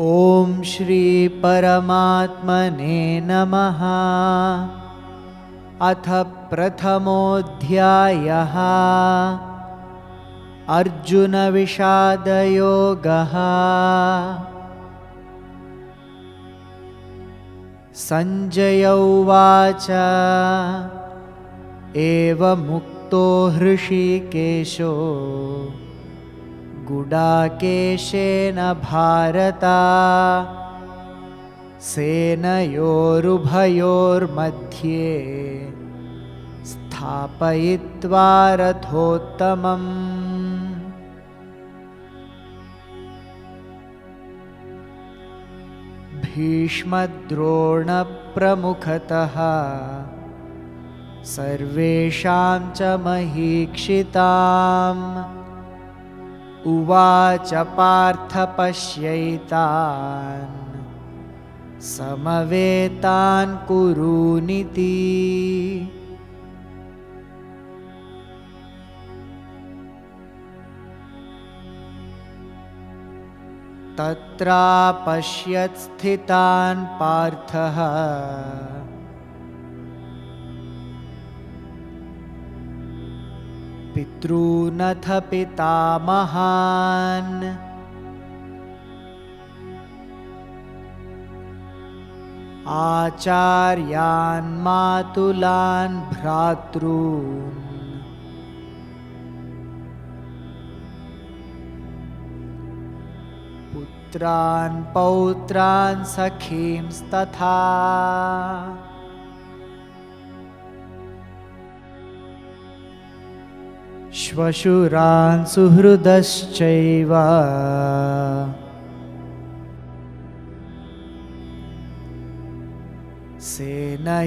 ॐ श्री परमात्मने नमः। अथ प्रथमोऽध्यायः। अर्जुनविषादयोगः। संजय उवाच एवमुक्तो हृषीकेशो गुडाकेशेन भारत सेनयोरुभयोर्मध्ये स्थापयित्वा रथोत्तमम्। भीष्मद्रोणप्रमुखतः सर्वेषां च महीक्षिताम् उवाच पार्थ पश्यैतान् समवेतान् कुरूनिति। तत्रापश्यत् स्थितान् पार्थः पितॄनथ पितामहान् आचार्यान् मातुलान् भ्रातॄन् पुत्रान् पौत्रान् सखींस्तथा श्वशुरान् सुहृदश्चैव सेनयोरुभयोरपि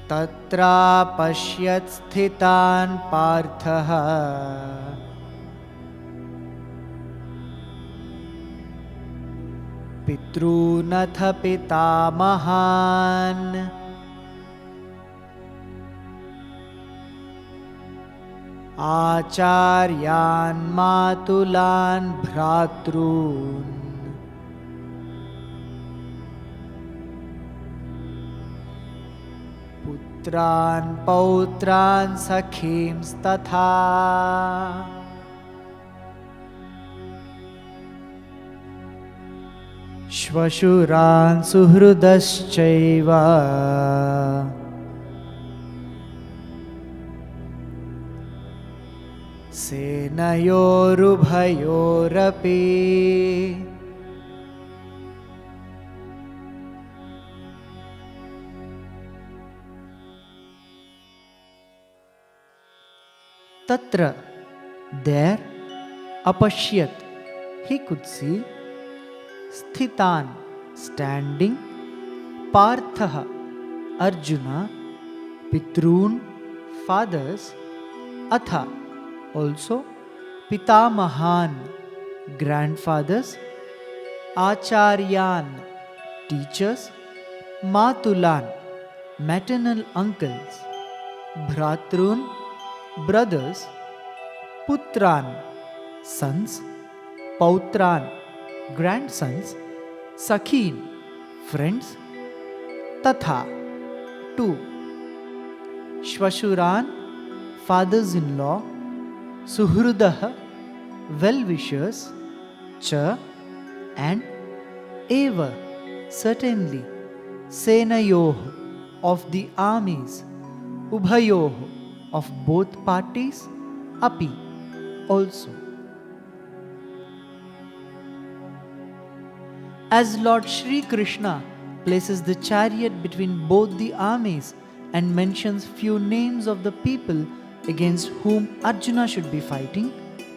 तत्रापश्यत् स्थितान् पार्थः पितॄनथ पितामहान् आचार्यान् मातुलान् भ्रातॄन् पुत्रान् पौत्रान् सखींस्तथा श्वशुरान् सुहृदश्चैव सेनयोरुभयोरपि तत्र there अपश्यत् he could see स्थितान् standing Partha Arjuna पितॄन् fathers atha also pitamahan grandfathers acharyan teachers matulan maternal uncles bhratrun brothers putran sons pautran grandsons sakhin friends tatha too shvashuran fathers-in-law suhrudah well-wishers cha and eva certainly senayoh of the armies ubhayoh of both parties api also. As Lord Shri Krishna places the chariot between both the armies and mentions few names of the people against whom Arjuna should be fighting,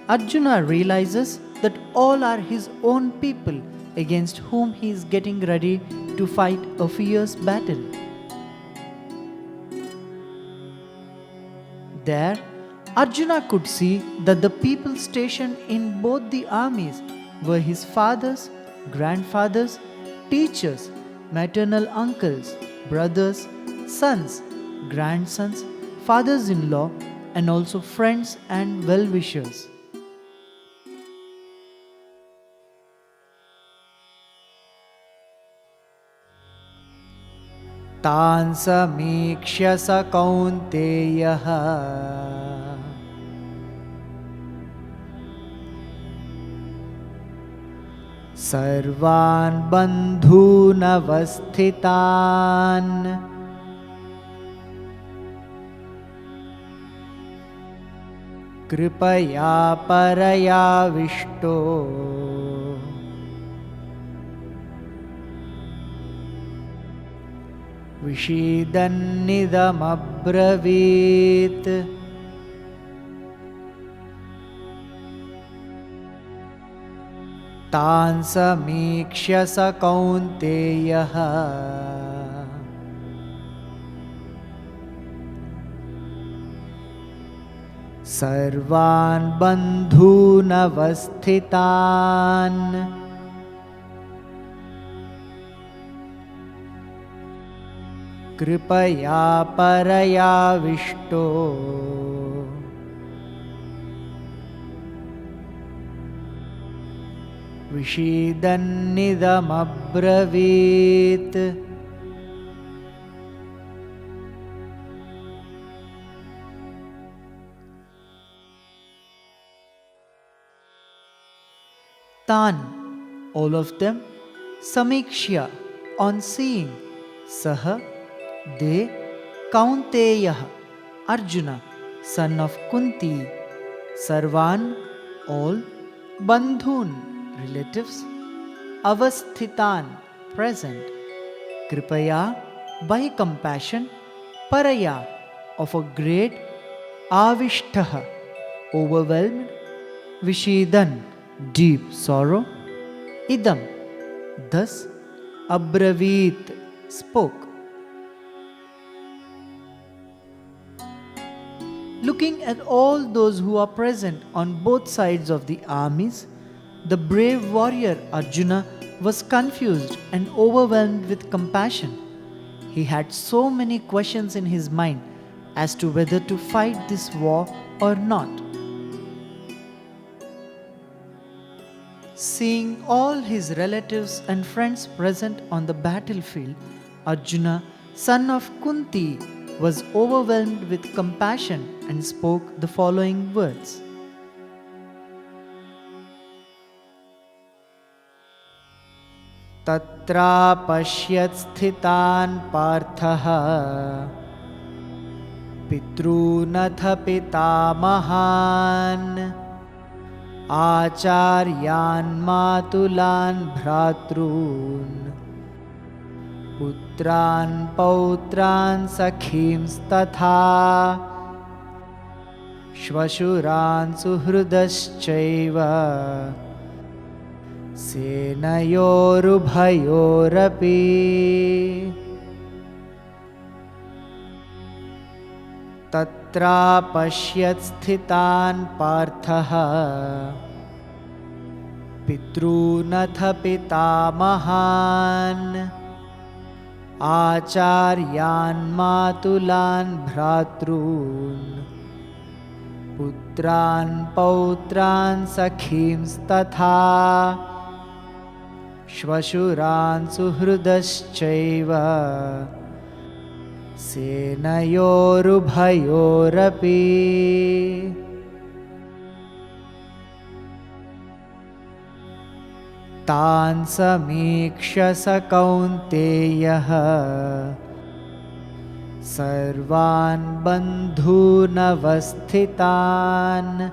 Arjuna realizes that all are his own people against whom he is getting ready to fight a fierce battle. There, Arjuna could see that the people stationed in both the armies were his fathers, grandfathers, teachers, maternal uncles, brothers, sons, grandsons, fathers-in-law, and also friends and well-wishers. तान् समीक्ष्य स कौन्तेयः सर्वान् बन्धूनवस्थितान् कृपया परयाविष्टो विषीदन्निदमब्रवीत्। तान् समीक्ष्य स कौन्तेयः सर्वान् बन्धूनवस्थितान् कृपया परयाविष्टो विषीदन्निदमब्रवीत्। Tan, all of them, Samikshya, on seeing, Saha, they, Kaunteyah, Arjuna, son of Kunti, Sarvan, all, Bandhun, relatives, Avasthitan, present, Kripaya, by compassion, Paraya, of a great, Avishtaha, overwhelmed, Vishidan, deep sorrow, Idam, thus, Abravit, spoke. Looking at all those who are present on both sides of the armies, the brave warrior Arjuna was confused and overwhelmed with compassion. He had so many questions in his mind as to whether to fight this war or not. Seeing all his relatives and friends present on the battlefield, Arjuna, son of Kunti, was overwhelmed with compassion and spoke the following words. Tatrapashyat sthitan parthaha pitrunath pitamahan Acharyan matulan bhratrun Putran pautran sakhims tatha Shvashuran suhrudaschaiva Senayorubhayorapi Tatra pashyat sthitan parthaha Pitrunath pitamahan Acharyan matulan bhratrun Putran pautran sakhims tatha Shvashuran suhrudaschaiva Senayorubhayorapi Tan samikshya sa Kaunteyah Sarvan bandhunavasthitan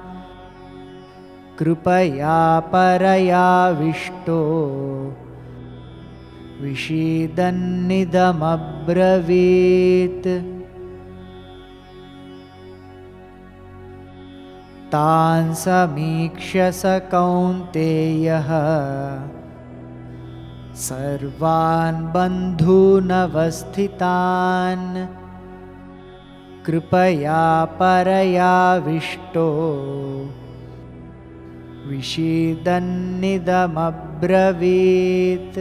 Krupaya parayavishto Vishidannidamabravit Tan samikshya sa Kaunteyah Sarvan bandhunavasthitan Kripaya parayavishto Vishidannidamabravit